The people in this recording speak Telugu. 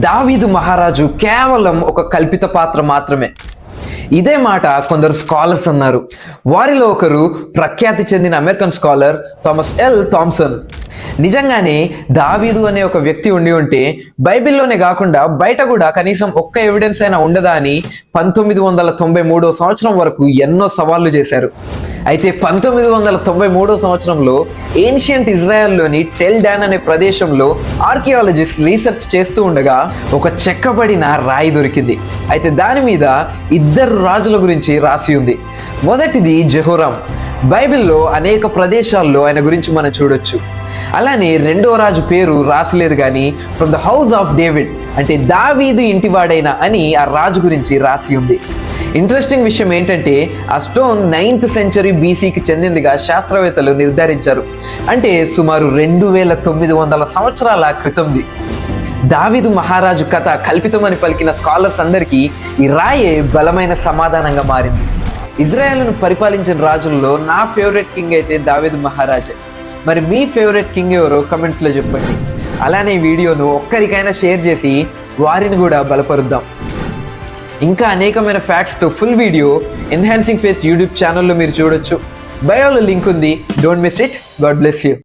దావీదు మహారాజు కేవలం ఒక కల్పిత పాత్ర మాత్రమే. ఇదే మాట కొందరు స్కాలర్స్ అన్నారు. వారిలో ఒకరు ప్రఖ్యాతి చెందిన American scholar Thomas L Thomson. నిజంగానే దావీదు అనే ఒక వ్యక్తి ఉండి ఉంటే బైబిల్లోనే కాకుండా బయట కూడా కనీసం ఒక్క ఎవిడెన్స్ అయినా ఉండదా అని 1993 సంవత్సరం వరకు ఎన్నో సవాళ్లు చేశారు. అయితే 1993 సంవత్సరంలో ఏన్షియంట్ ఇజ్రాయెల్లోని టెల్ డాన్ అనే ప్రదేశంలో ఆర్కియాలజిస్ట్ రీసెర్చ్ చేస్తూ ఉండగా ఒక చెక్కబడిన రాయి దొరికింది. అయితే దాని మీద ఇద్దరు రాజుల గురించి రాసి ఉంది. మొదటిది జెహోరాం. బైబిల్లో అనేక ప్రదేశాల్లో ఆయన గురించి మనం చూడొచ్చు. అలానే రెండో రాజు పేరు రాసలేదు కానీ from the house of David అంటే దావీదు ఇంటివాడైన అని ఆ రాజు గురించి రాసి ఉంది. ఇంట్రెస్టింగ్ విషయం ఏంటంటే ఆ స్టోన్ 9th సెంచరీ బీసీకి చెందిందిగా శాస్త్రవేత్తలు నిర్ధారించారు. అంటే సుమారు 2900 సంవత్సరాల క్రితంది. దావీదు మహారాజు కథ కల్పితమని పలికిన స్కాలర్స్ అందరికీ ఈ రాయే బలమైన సమాధానంగా మారింది. ఇజ్రాయెల్ను పరిపాలించిన రాజుల్లో నా ఫేవరెట్ కింగ్ అయితే దావీదు మహారాజే. మరి మీ ఫేవరెట్ కింగ్ ఎవరో కమెంట్స్లో చెప్పండి. అలానే ఈ వీడియోను ఒక్కరికైనా షేర్ చేసి వారిని కూడా బలపరుద్దాం. ఇంకా అనేకమైన ఫ్యాక్ట్స్తో full video enhancing faith YouTube ఛానల్లో మీరు చూడొచ్చు. బయోలో లింక్ ఉంది, don't miss it. God bless you.